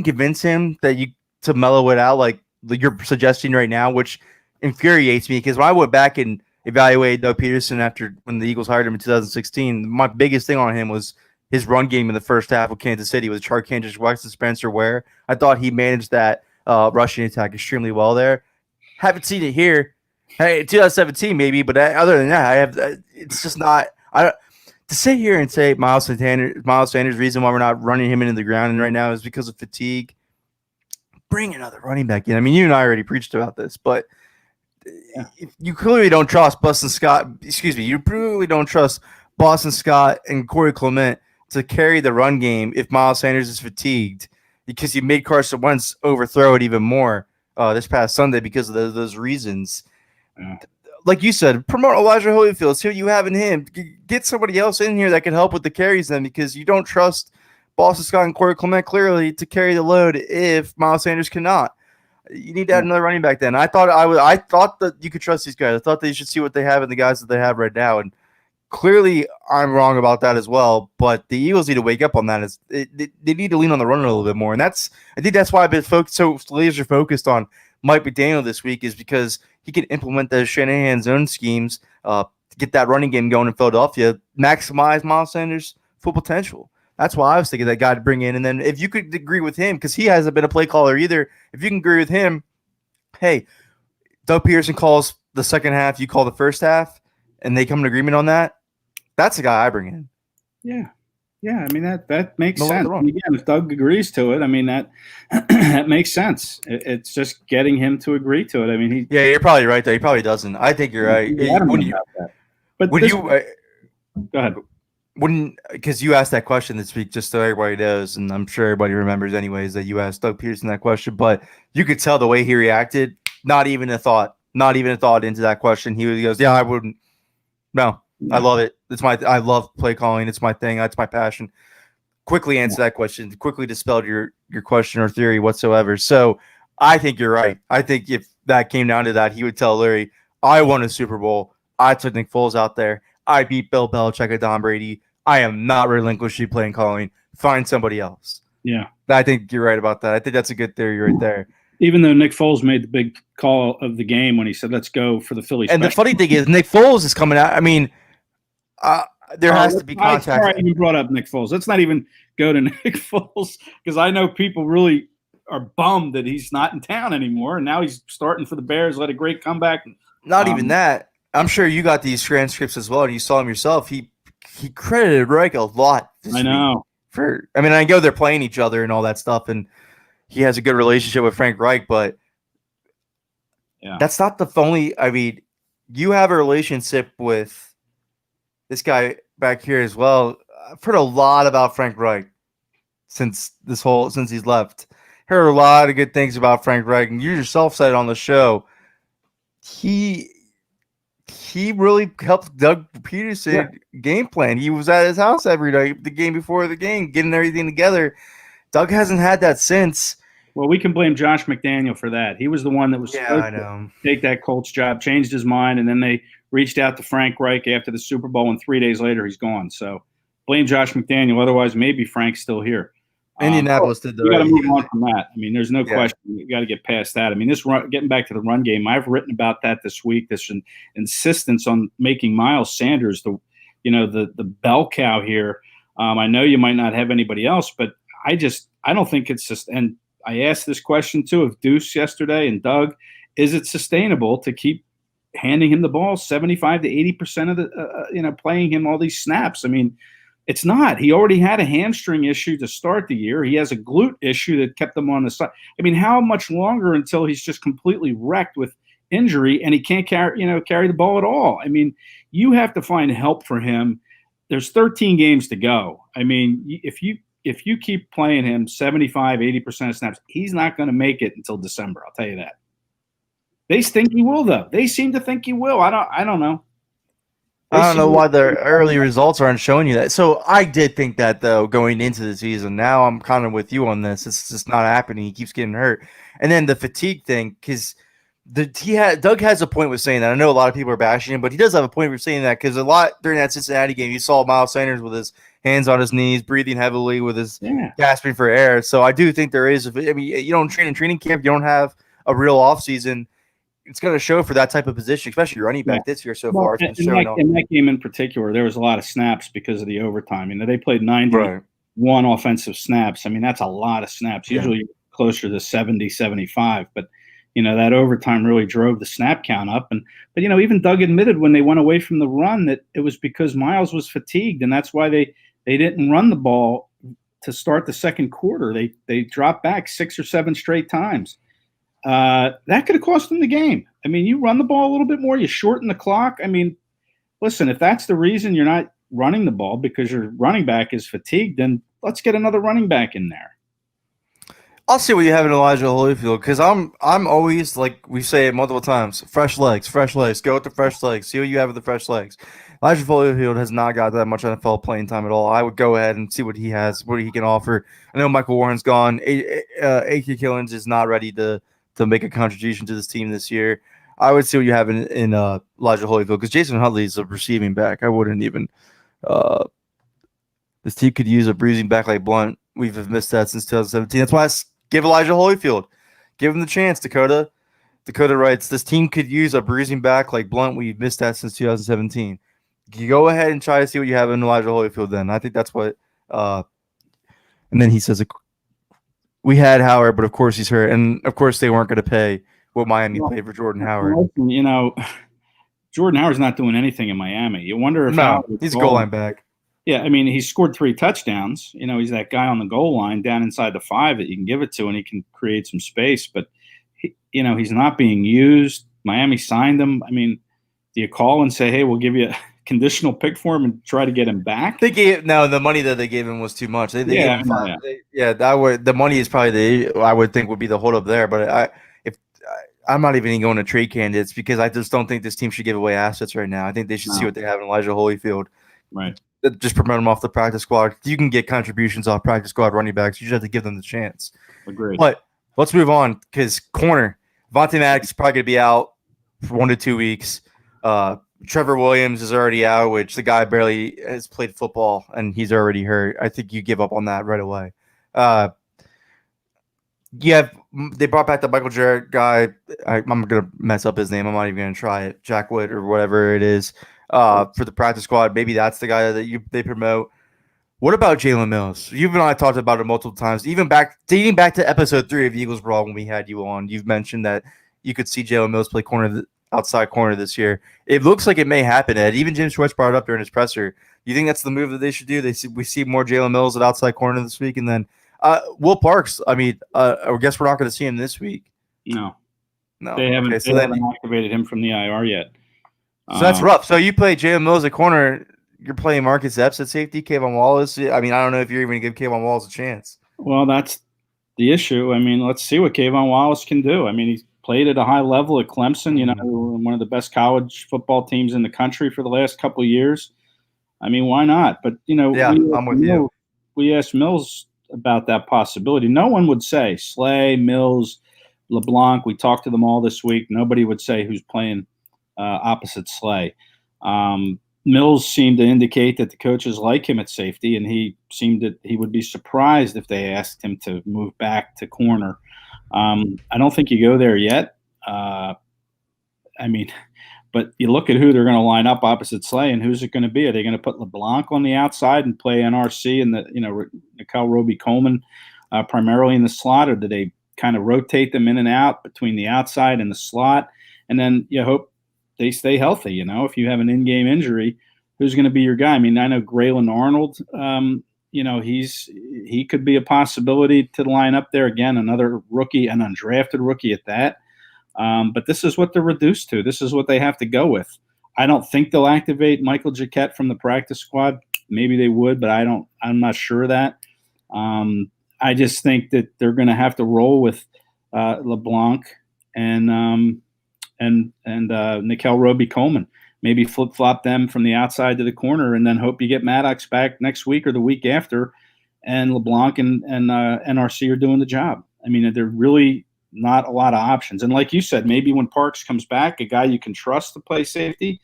convince him to mellow it out like you're suggesting right now, which infuriates me because when I went back and evaluated Doug Peterson after when the Eagles hired him in 2016, my biggest thing on him was his run game in the first half of Kansas City with Charkandrish, Wexton, Spencer Ware. I thought he managed that rushing attack extremely well there. Haven't seen it here. Hey, 2017 maybe, but other than that, it's just not. To sit here and say Miles Sanders' reason why we're not running him into the ground right now is because of fatigue. Bring another running back in. I mean, you and I already preached about this, but you clearly don't trust Boston Scott. Excuse me, you clearly don't trust Boston Scott and Corey Clement to carry the run game if Miles Sanders is fatigued because you made Carson Wentz overthrow it even more this past Sunday because of those reasons. Yeah. Like you said, promote Elijah Holyfield. See what you have in him. Get somebody else in here that can help with the carries then because you don't trust Boston Scott and Corey Clement clearly to carry the load if Miles Sanders cannot. You need to add another running back then. I thought that you could trust these guys. I thought they should see what they have in the guys that they have right now. And clearly I'm wrong about that as well. But the Eagles need to wake up on that. They need to lean on the run a little bit more. And I think that's why I've been so laser focused on Mike McDaniel this week is because he can implement those Shanahan zone schemes to get that running game going in Philadelphia, maximize Miles Sanders' full potential. That's why I was thinking that guy to bring in. And then if you could agree with him, because he hasn't been a play caller either, if you can agree with him, hey, Doug Peterson calls the second half, you call the first half, and they come to agreement on that, that's the guy I bring in. Yeah. Yeah, I mean that makes sense. And again, if Doug agrees to it, I mean that makes sense. It's just getting him to agree to it. I mean, you're probably right though. He probably doesn't. I think you're right. Go ahead. Because you asked that question this week, just so everybody knows, and I'm sure everybody remembers anyways that you asked Doug Peterson that question. But you could tell the way he reacted. Not even a thought into that question. He goes, "Yeah, I wouldn't. No." I love it. I love play calling. It's my thing. That's my passion. Quickly answer that question. Quickly dispelled your question or theory whatsoever. So I think you're right. I think if that came down to that, he would tell Larry, I won a Super Bowl. I took Nick Foles out there. I beat Bill Belichick and Tom Brady. I am not relinquishing playing calling. Find somebody else. Yeah. I think you're right about that. I think that's a good theory right there. Even though Nick Foles made the big call of the game when he said, let's go for the Phillies. And the funny thing is Nick Foles is coming out. I mean, there has to be contact. I even brought up Nick Foles. Let's not even go to Nick Foles because I know people really are bummed that he's not in town anymore, and now he's starting for the Bears. Let a great comeback. Not even that. I'm sure you got these transcripts as well, and you saw him yourself. He credited Reich a lot. I know. I know they're playing each other and all that stuff, and he has a good relationship with Frank Reich, but Yeah. That's not the only. I mean, you have a relationship with this guy back here as well. I've heard a lot about Frank Reich since he's left. Heard a lot of good things about Frank Reich, and you yourself said it on the show. He really helped Doug Peterson game plan. He was at his house every night, the game before the game, getting everything together. Doug hasn't had that since. Well, we can blame Josh McDaniel for that. He was the one that was supposed to take that Colts job, changed his mind, and then they reached out to Frank Reich after the Super Bowl, and 3 days later he's gone. So blame Josh McDaniel. Otherwise, maybe Frank's still here. Indianapolis did the You got to move on from that. I mean, there's no question. You got to get past that. I mean, getting back to the run game, I've written about that this week. This insistence on making Miles Sanders the bell cow here. I know you might not have anybody else, but I don't think it's just. And I asked this question too of Deuce yesterday and Doug: is it sustainable to keep handing him the ball 75 to 80% of the playing him all these snaps? I mean, it's not. He already had a hamstring issue to start the year. He has a glute issue that kept him on the side. I mean, how much longer until he's just completely wrecked with injury and he can't carry the ball at all? I mean, you have to find help for him. There's 13 games to go. I mean, if you keep playing him 75, 80% of snaps, he's not going to make it until December. I'll tell you that. They think he will, though. They seem to think he will. I don't know. I don't know why the early results aren't showing you that. So I did think that, though, going into the season. Now I'm kind of with you on this. It's just not happening. He keeps getting hurt. And then the fatigue thing, because Doug has a point with saying that. I know a lot of people are bashing him, but he does have a point for saying that, because a lot during that Cincinnati game, you saw Miles Sanders with his hands on his knees, breathing heavily, with his gasping for air. So I do think there is. I mean, you don't train in training camp. You don't have a real offseason. It's going to show for that type of position, especially your running back this year so far. In that game in particular, there was a lot of snaps because of the overtime. They played 91 offensive snaps. I mean, that's a lot of snaps. Usually closer to 70, 75. But, that overtime really drove the snap count up. But even Doug admitted when they went away from the run that it was because Miles was fatigued, and that's why they didn't run the ball to start the second quarter. They dropped back 6 or 7 straight times. That could have cost them the game. I mean, you run the ball a little bit more, you shorten the clock. I mean, listen, if that's the reason you're not running the ball because your running back is fatigued, then let's get another running back in there. I'll see what you have in Elijah Holyfield, because I'm always, like we say it multiple times, fresh legs. Go with the fresh legs. See what you have with the fresh legs. Elijah Holyfield has not got that much NFL playing time at all. I would go ahead and see what he has, what he can offer. I know Michael Warren's gone. A.K. Killens is not ready to make a contribution to this team this year. I would see what you have in Elijah Holyfield, because Jason Huntley is a receiving back. I wouldn't even this team could use a bruising back like Blunt. We've missed that since 2017. That's why I give Elijah Holyfield. Give him the chance, Dakota. Dakota writes, this team could use a bruising back like Blunt. We've missed that since 2017. You go ahead and try to see what you have in Elijah Holyfield then. I think that's what and then he says, we had Howard, but of course he's hurt. And of course they weren't going to pay what Miami paid for Jordan Howard. Jordan Howard's not doing anything in Miami. You wonder if he's a goal line back. Yeah, I mean, he scored 3 touchdowns. He's that guy on the goal line down inside the 5 that you can give it to, and he can create some space. But, he's not being used. Miami signed him. I mean, do you call and say, hey, we'll give you a conditional pick for him and try to get him back? The money that they gave him was too much. The money is probably I would think would be the holdup there. But I'm not even going to trade candidates, because I just don't think this team should give away assets right now. I think they should see what they have in Elijah Holyfield. Right. Just promote them off the practice squad. You can get contributions off practice squad running backs. You just have to give them the chance. Agreed. But let's move on, because corner, Vontae Maddox is probably going to be out for 1 to 2 weeks. Trevor Williams is already out, which the guy barely has played football, and he's already hurt. I think you give up on that right away. They brought back the Michael Jarrett guy. I'm going to mess up his name. I'm not even going to try it. Jack Wood or whatever it is. For the practice squad, maybe that's the guy that they promote. What about Jalen Mills? You and I talked about it multiple times, dating back to episode 3 of Eagles Brawl when we had you on. You've mentioned that you could see Jalen Mills play outside corner this year. It looks like it may happen, Ed. Even James Schwartz brought it up during his presser. You think that's the move that they should do? We see more Jalen Mills at outside corner this week, and then Will Parks. I mean, I guess we're not going to see him this week. No. No. They haven't, Okay, they haven't activated him from the IR yet. So that's rough. So you play Jalen Mills at corner. You're playing Marcus Epps at safety, Kayvon Wallace. I mean, I don't know if you're even going to give Kayvon Wallace a chance. Well, that's the issue. I mean, let's see what Kayvon Wallace can do. I mean, he's played at a high level at Clemson, you know, one of the best college football teams in the country for the last couple of years. I mean, why not? But, you know, yeah, I'm with you. We asked Mills about that possibility. No one would say Slay, Mills, LeBlanc. We talked to them all this week. Nobody would say who's playing opposite Slay. Mills seemed to indicate that the coaches like him at safety, and he seemed that he would be surprised if they asked him to move back to corner. I don't think you go there yet. I mean, but you look at who they're going to line up opposite Slay, and who's it going to be? Are they going to put LeBlanc on the outside and play NRC and Nickel Roby-Coleman primarily in the slot, or do they kind of rotate them in and out between the outside and the slot? And then you hope they stay healthy. You know, if you have an in-game injury, who's going to be your guy? I mean, I know Graylin Arnold, you know, he could be a possibility to line up there again, another rookie, an undrafted rookie at that. But this is what they're reduced to. This is what they have to go with. I don't think they'll activate Michael Jacquet from the practice squad. Maybe they would, but I'm not sure of that. I just think that they're going to have to roll with LeBlanc and Nickel Roby-Coleman. Maybe flip-flop them from the outside to the corner, and then hope you get Maddox back next week or the week after, and LeBlanc and NRC are doing the job. I mean, they're really not a lot of options. And like you said, maybe when Parks comes back, a guy you can trust to play safety,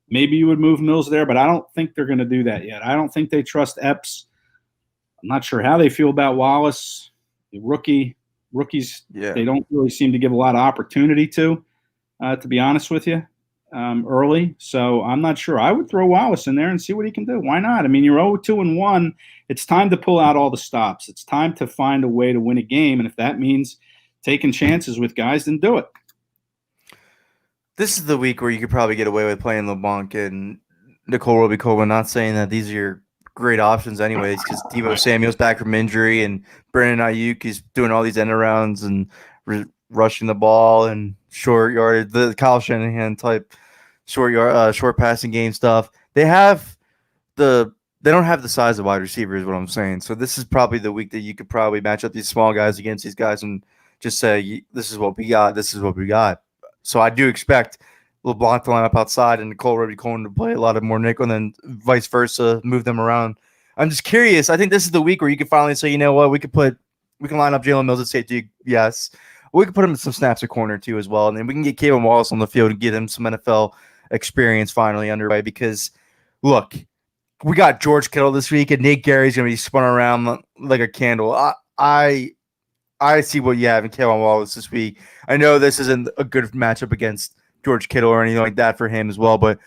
maybe you would move Mills there, but I don't think they're going to do that yet. I don't think they trust Epps. I'm not sure how they feel about Wallace, the rookies. Yeah. They don't really seem to give a lot of opportunity to be honest with you, early. So I'm not sure. I would throw Wallace in there and see what he can do. Why not? I mean, you're 0-2-1. It's time to pull out all the stops. It's time to find a way to win a game. And if that means taking chances with guys, then do it. This is the week where you could probably get away with playing LeBlanc and Nickel Roby-Coleman. Not saying that these are your great options anyways, because Deebo Samuel's back from injury and Brandon Ayuk is doing all these end arounds and rushing the ball and short yardage, the Kyle Shanahan type short passing game stuff. They don't have the size of wide receivers, is what I'm saying. So this is probably the week that you could probably match up these small guys against these guys and just say, this is what we got. This is what we got. So I do expect LeBlanc to line up outside and Nickel Roby-Coleman to play a lot of more nickel, and then vice versa, move them around. I'm just curious. I think this is the week where you can finally say, you know what, we can line up Jalen Mills at safety. Yes. We can put him in some snaps at corner too as well. And then we can get Kayvon Wallace on the field and get him some NFL experience finally underway, because look, we got George Kittle this week and Nate Gary's going to be spun around like a candle. I see what you have in Kayvon Wallace this week. I know this isn't a good matchup against George Kittle or anything like that for him as well, but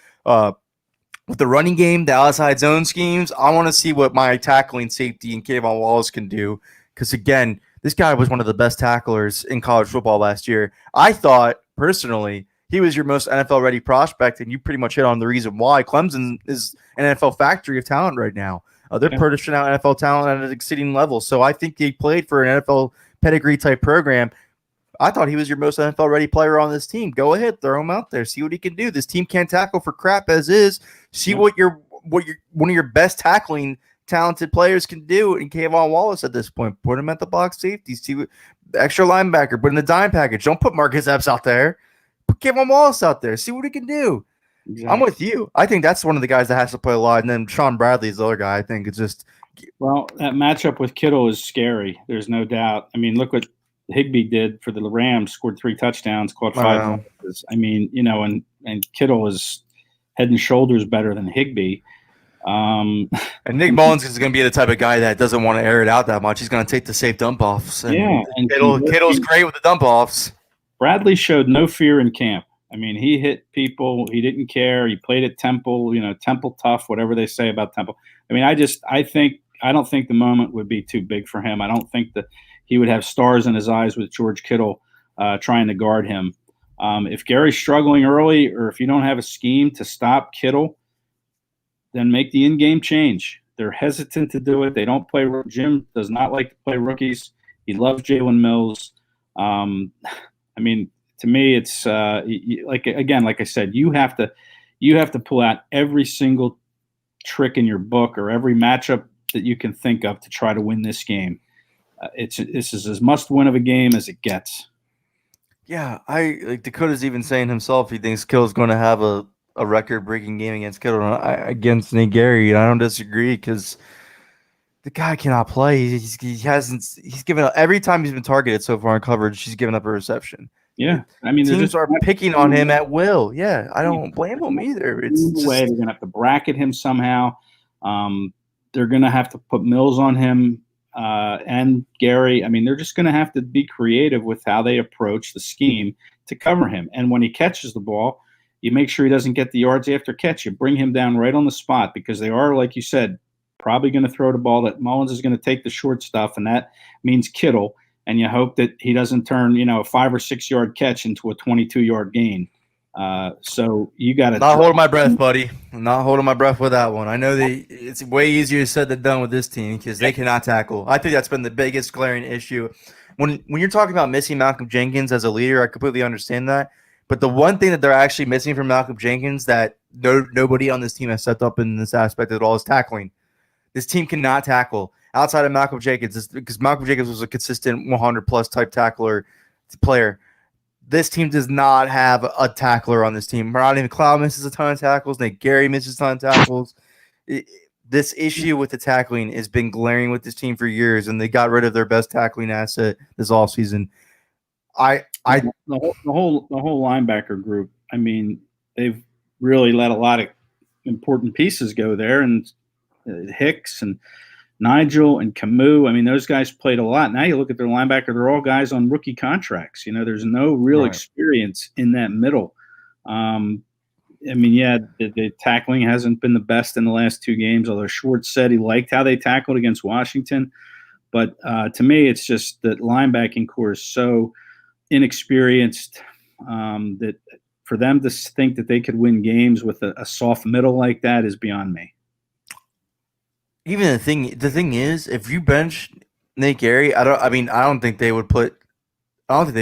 with the running game, the outside zone schemes, I want to see what my tackling safety and Kayvon Wallace can do, because again, this guy was one of the best tacklers in college football last year. I thought, personally, he was your most NFL-ready prospect, and you pretty much hit on the reason why. Clemson is an NFL factory of talent right now. They're pushing out NFL talent at an exceeding level. So I think he played for an NFL pedigree-type program. I thought he was your most NFL-ready player on this team. Go ahead, throw him out there. See what he can do. This team can't tackle for crap as is. See what one of your best tackling talented players can do in Kayvon Wallace at this point. Put him at the box safety. See what extra linebacker. Put in the dime package. Don't put Marcus Epps out there. Put Kayvon Wallace out there. See what he can do. Exactly. I'm with you. I think that's one of the guys that has to play a lot. And then Sean Bradley is the other guy. I think it's just that matchup with Kittle is scary. There's no doubt. I mean, look what Higbee did for the Rams. Scored 3 touchdowns, caught 5 passes. I mean, you know, and Kittle is head and shoulders better than Higbee. And Nick Mullins is going to be the type of guy that doesn't want to air it out that much. He's going to take the safe dump offs. And Kittle's great with the dump offs. Bradley showed no fear in camp. I mean, he hit people. He didn't care. He played at Temple. You know, Temple tough. Whatever they say about Temple. I mean, I don't think the moment would be too big for him. I don't think that he would have stars in his eyes with George Kittle trying to guard him. If Gary's struggling early, or if you don't have a scheme to stop Kittle, then make the in-game change. They're hesitant to do it. They don't play. Jim does not like to play rookies. He loves Jalen Mills. I mean, to me, it's like I said, you have to pull out every single trick in your book or every matchup that you can think of to try to win this game. This is as must win of a game as it gets. Yeah, like Dakota's even saying himself he thinks Kittle's going to have a record-breaking game against against Nate Gary, and I don't disagree because the guy cannot play. He's given up every time he's been targeted so far in coverage. He's given up a reception. Yeah, I mean, teams are picking on him at will. Yeah, I don't blame him either. It's just, way they're going to have to bracket him somehow. They're going to have to put Mills on him and Gary. I mean, they're just going to have to be creative with how they approach the scheme to cover him. And when he catches the ball, you make sure he doesn't get the yards after catch. You bring him down right on the spot because they are, like you said, probably going to throw the ball. That Mullins is going to take the short stuff, and that means Kittle. And you hope that he doesn't turn, a 5 or 6 yard catch into a 22-yard gain. So you got to not holding my breath, buddy. I'm not holding my breath with that one. I know it's way easier said than done with this team because they cannot tackle. I think that's been the biggest glaring issue. When you're talking about missing Malcolm Jenkins as a leader, I completely understand that. But the one thing that they're actually missing from Malcolm Jenkins that nobody on this team has stepped up in this aspect at all is tackling. This team cannot tackle outside of Malcolm Jenkins because Malcolm Jenkins was a consistent 100-plus type tackler player. This team does not have a tackler on this team. Rodney McLeod misses a ton of tackles. Nate Gary misses a ton of tackles. This issue with the tackling has been glaring with this team for years, and they got rid of their best tackling asset this offseason. The whole linebacker group. I mean, they've really let a lot of important pieces go there, and Hicks and Nigel and Camus. I mean, those guys played a lot. Now you look at their linebacker; they're all guys on rookie contracts. There's no real experience in that middle. I mean, the tackling hasn't been the best in the last 2 games. Although Schwartz said he liked how they tackled against Washington, but to me, it's just that linebacking core is so inexperienced that for them to think that they could win games with a soft middle like that is beyond me. Even the thing is, if you bench Nate Gary, I don't think they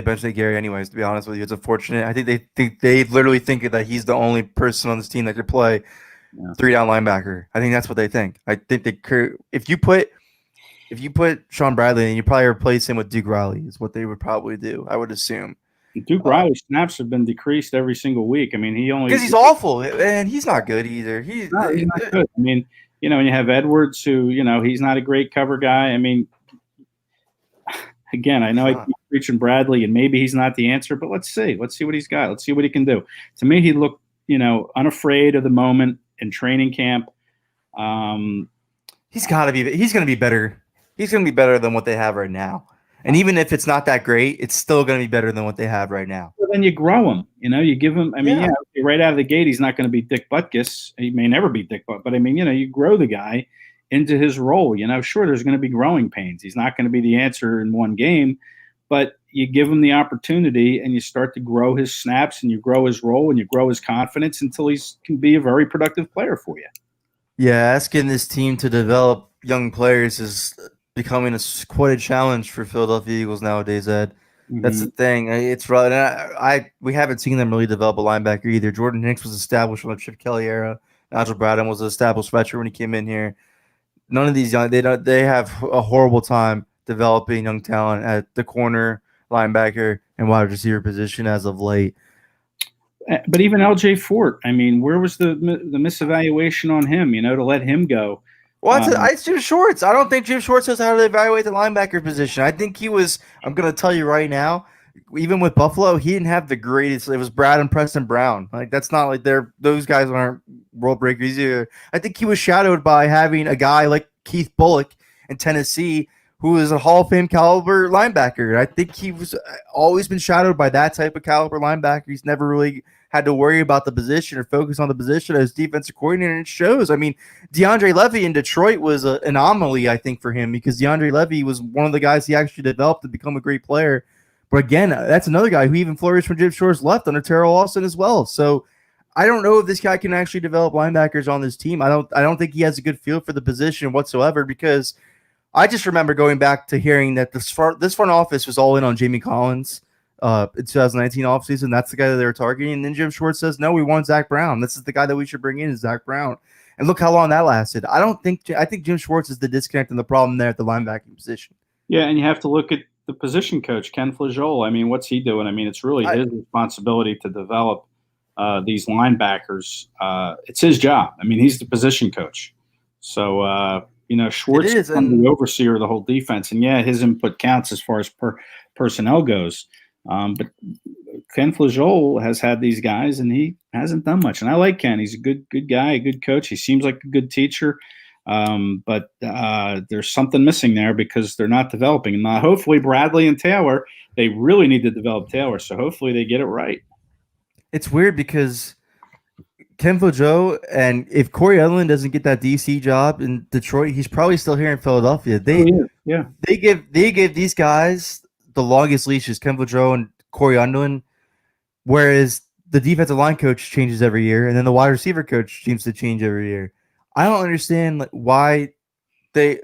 bench Nate Gary anyways. To be honest with you, it's unfortunate. I think they literally think that he's the only person on this team that could play 3-down linebacker. I think that's what they think. I think if you put Sean Bradley and you probably replace him with Duke Riley is what they would probably do. I would assume. Duke Riley's snaps have been decreased every single week. I mean, because he's awful and he's not good either. He's not good. I mean. And you have Edwards, who, he's not a great cover guy. I mean, again, I know I keep preaching Bradley, and maybe he's not the answer, but let's see. Let's see what he's got. Let's see what he can do. To me, he looked, unafraid of the moment in training camp. He's going to be better. He's going to be better than what they have right now. And even if it's not that great, it's still going to be better than what they have right now. Well, then you grow him. You give him. I mean, right out of the gate, he's not going to be Dick Butkus. He may never be Dick Butkus, but I mean, you grow the guy into his role. Sure, there's going to be growing pains. He's not going to be the answer in one game, but you give him the opportunity and you start to grow his snaps and you grow his role and you grow his confidence until he can be a very productive player for you. Yeah, asking this team to develop young players is becoming quite a challenge for Philadelphia Eagles nowadays, Ed. Mm-hmm. That's the thing. It's right. We haven't seen them really develop a linebacker either. Jordan Hicks was established from the Chip Kelly era. Nigel Bradham was an established veteran when he came in here. None of these they have a horrible time developing young talent at the corner, linebacker, and wide receiver position as of late. But even LJ Fort, I mean, where was the misevaluation on him? To let him go. Well, it's Jim Schwartz. I don't think Jim Schwartz knows how to evaluate the linebacker position. I think he was. I'm going to tell you right now. Even with Buffalo, he didn't have the greatest. It was Brad and Preston Brown. Like that's not like those guys aren't world breakers either. I think he was shadowed by having a guy like Keith Bullock in Tennessee, who is a Hall of Fame caliber linebacker. I think he was always been shadowed by that type of caliber linebacker. He's never really had to worry about the position or focus on the position as defensive coordinator, and it shows. I mean, DeAndre Levy in Detroit was an anomaly, I think, for him because DeAndre Levy was one of the guys he actually developed to become a great player. But again, that's another guy who even flourished when Jim Schwartz left under Terrell Austin as well. So I don't know if this guy can actually develop linebackers on this team. I don't think he has a good feel for the position whatsoever because I just remember going back to hearing that this front office was all in on Jamie Collins in 2019 offseason. That's the guy that they were targeting. And then Jim Schwartz says, no, we want Zach Brown. This is the guy that we should bring in is Zach Brown. And look how long that lasted. I think Jim Schwartz is the disconnect and the problem there at the linebacking position. Yeah, and you have to look at the position coach, Ken Flajole. I mean, what's he doing? I mean, it's really his responsibility to develop these linebackers. It's his job. I mean, he's the position coach. So, Schwartz is the overseer of the whole defense. And, yeah, his input counts as far as personnel goes. But Ken Flajole has had these guys, and he hasn't done much. And I like Ken. He's a good guy, a good coach. He seems like a good teacher. But there's something missing there because they're not developing. And hopefully Bradley and Taylor, they really need to develop Taylor. So hopefully they get it right. It's weird because Ken Flajole, and if Corey Edlin doesn't get that DC job in Detroit, he's probably still here in Philadelphia. They give these guys the longest leashes, Ken Flajole and Corey Edlin, whereas the defensive line coach changes every year, and then the wide receiver coach seems to change every year. I don't understand why the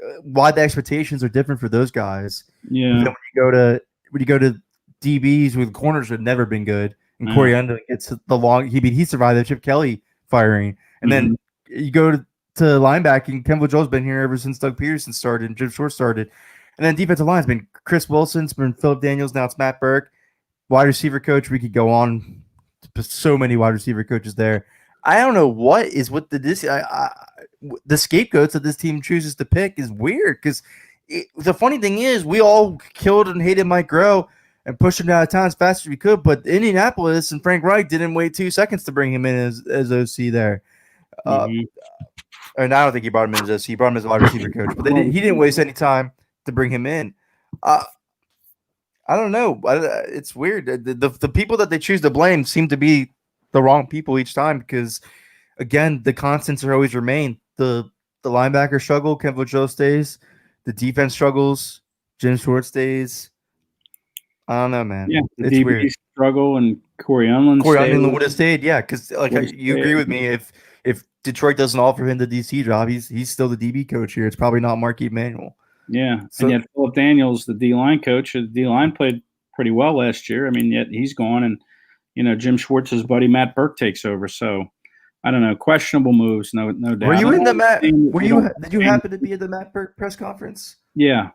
expectations are different for those guys. Yeah. When you go to DBs with corners who have never been good, and Corey Edlin gets he survived the Chip Kelly firing, and then you go to linebacking. Ken Flajole's been here ever since Doug Peterson started and Jim Schwartz started, and then defensive line's been Chris Wilson, it's been Philip Daniels, now it's Matt Burke. Wide receiver coach, we could go on. So many wide receiver coaches there. I don't know what is with the scapegoats that this team chooses to pick is weird because the funny thing is we all killed and hated Mike Groh and pushed him out of town as fast as we could, but Indianapolis and Frank Reich didn't wait 2 seconds to bring him in as OC there. And I don't think he brought him in as OC. He brought him as a wide receiver coach, but he didn't waste any time to bring him in. I don't know. It's weird. The people that they choose to blame seem to be the wrong people each time because, again, the constants are always remain. The linebacker struggle, Ken Flajole stays. The defense struggles, Jim Schwartz stays. I don't know, man. Yeah, it's DB weird. Struggle and Corey Edlin would have stayed. Yeah, because you agree with me. If Detroit doesn't offer him the DC job, he's still the DB coach here. It's probably not Mark Emanuel. Yeah, so, and yet Philip Daniels, the D-line coach, the D-line played pretty well last year. I mean, yet he's gone, and Jim Schwartz's buddy Matt Burke takes over. So I don't know, questionable moves, no doubt. Were you in the Matt? Did you happen to be at the Matt Burke press conference? Yeah,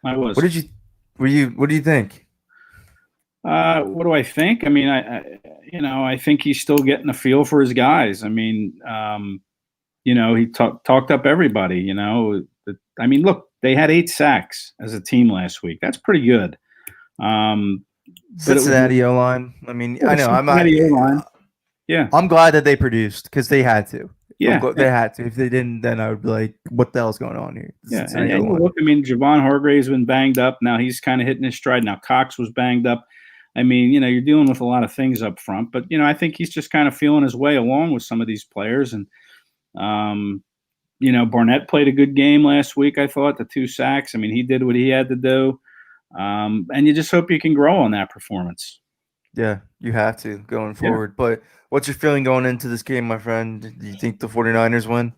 I was. What do you think? What do I think? I mean, I think he's still getting a feel for his guys. I mean, he talked up everybody. I mean, look, they had 8 sacks as a team last week. That's pretty good. Cincinnati O-line. I mean, I know. O-line. Yeah, I'm glad that they produced because they had to. Yeah, they had to. If they didn't, then I would be like, "What the hell's going on here?" Yeah, and look, I mean, Javon Hargrave's been banged up. Now he's kind of hitting his stride. Now Cox was banged up. I mean, you're dealing with a lot of things up front, but I think he's just kind of feeling his way along with some of these players. And Barnett played a good game last week. I thought the 2 sacks. I mean, he did what he had to do, and you just hope you can grow on that performance. Yeah, you have to going forward. Yeah. But what's your feeling going into this game, my friend? Do you think the 49ers win?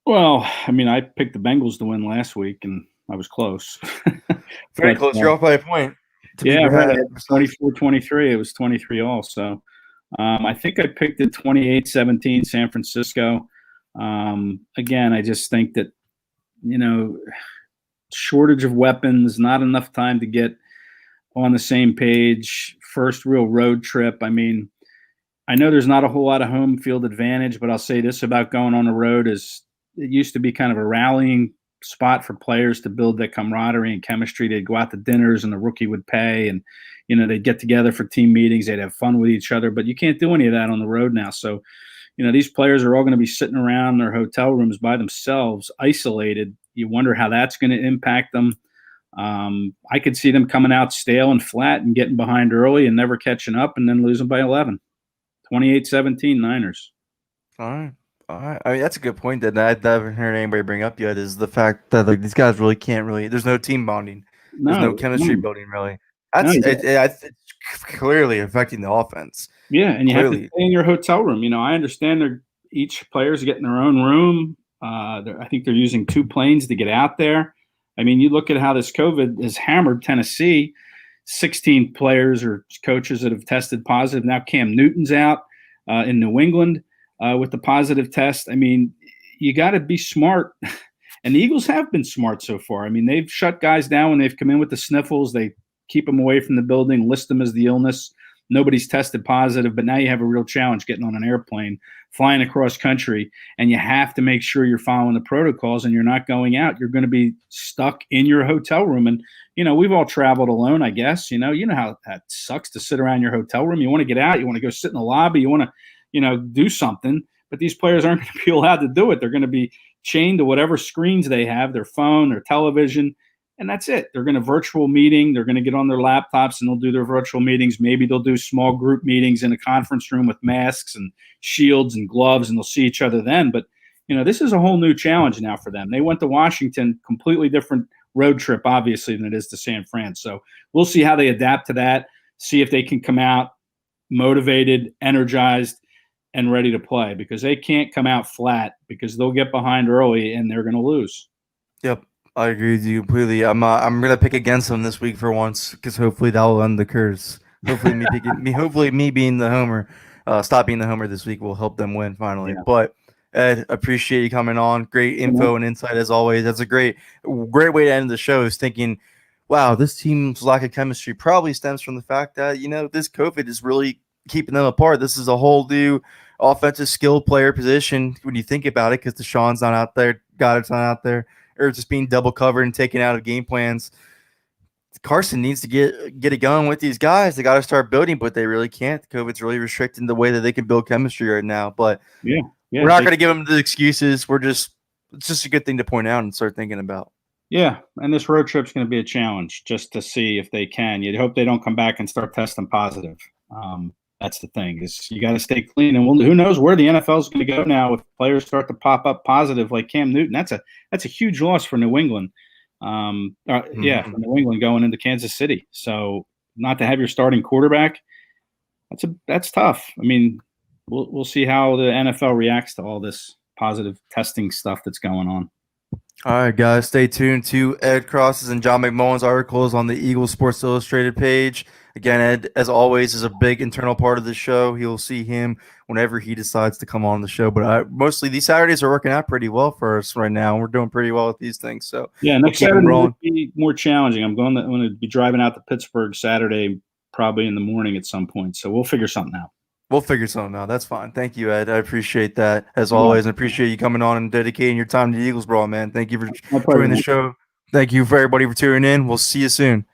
Well, I mean, I picked the Bengals to win last week, and I was close. Very close. You're off by a point. Yeah, right. 24-23. It was 23 all. So I think I picked it 28-17 San Francisco. Again, I just think that, shortage of weapons, not enough time to get on the same page, first real road trip. I mean, I know there's not a whole lot of home field advantage, but I'll say this about going on the road is it used to be kind of a rallying spot for players to build that camaraderie and chemistry. They'd go out to dinners and the rookie would pay and, they'd get together for team meetings. They'd have fun with each other, but you can't do any of that on the road now. So, these players are all going to be sitting around their hotel rooms by themselves, isolated. You wonder how that's going to impact them. I could see them coming out stale and flat and getting behind early and never catching up and then losing by 11. 28-17 Niners. All right. I mean, that's a good point that I haven't heard anybody bring up yet is the fact that these guys really can't there's no team bonding. There's no chemistry building really. It's clearly affecting the offense. Yeah, and you have to stay in your hotel room. I understand each player's getting their own room. I think they're using 2 planes to get out there. I mean, you look at how this COVID has hammered Tennessee. 16 players or coaches that have tested positive. Now Cam Newton's out in New England with the positive test. I mean, you got to be smart. And the Eagles have been smart so far. I mean, they've shut guys down when they've come in with the sniffles. They keep them away from the building, list them as the illness. Nobody's tested positive, but now you have a real challenge getting on an airplane, flying across country, and you have to make sure you're following the protocols and you're not going out. You're going to be stuck in your hotel room. And, we've all traveled alone, I guess. You know how that sucks to sit around your hotel room. You want to get out. You want to go sit in the lobby. You want to, do something. But these players aren't going to be allowed to do it. They're going to be chained to whatever screens they have, their phone, their television, and that's it. They're going to virtual meeting. They're going to get on their laptops and they'll do their virtual meetings. Maybe they'll do small group meetings in a conference room with masks and shields and gloves, and they'll see each other then. But, this is a whole new challenge now for them. They went to Washington, completely different road trip, obviously, than it is to San Fran. So we'll see how they adapt to that, see if they can come out motivated, energized, and ready to play, because they can't come out flat, because they'll get behind early and they're going to lose. Yep, I agree with you completely. I'm gonna pick against them this week for once, because hopefully that will end the curse. Hopefully me being the homer, stop being the homer this week will help them win finally. Yeah. But Ed, appreciate you coming on. Great info and insight as always. That's a great way to end the show. Is thinking, wow, this team's lack of chemistry probably stems from the fact that this COVID is really keeping them apart. This is a whole new offensive skill player position when you think about it, because Deshaun's not out there, Goddard's not out there, or just being double covered and taken out of game plans. Carson needs to get it going with these guys. They got to start building, but they really can't. COVID's really restricting the way that they can build chemistry right now. But we're not going to give them the excuses. It's just a good thing to point out and start thinking about. Yeah, and this road trip's going to be a challenge just to see if they can. You'd hope they don't come back and start testing positive. That's the thing, is you got to stay clean. And who knows where the NFL is going to go now if players start to pop up positive like Cam Newton. That's a huge loss for New England. For New England going into Kansas City. So not to have your starting quarterback, that's tough. I mean, we'll see how the NFL reacts to all this positive testing stuff that's going on. All right, guys, stay tuned to Ed Kracz's and John McMullen's articles on the Eagles Sports Illustrated page. Again, Ed, as always, is a big internal part of the show. You'll see him whenever he decides to come on the show. But mostly these Saturdays are working out pretty well for us right now. We're doing pretty well with these things. So yeah, next Saturday will be more challenging. I'm going to be driving out to Pittsburgh Saturday, probably in the morning at some point. So we'll figure something out. We'll figure something out. That's fine. Thank you, Ed. I appreciate that, as always, and appreciate you coming on and dedicating your time to the Eagles Brawl, man. Thank you for joining the show. Thank you for everybody for tuning in. We'll see you soon.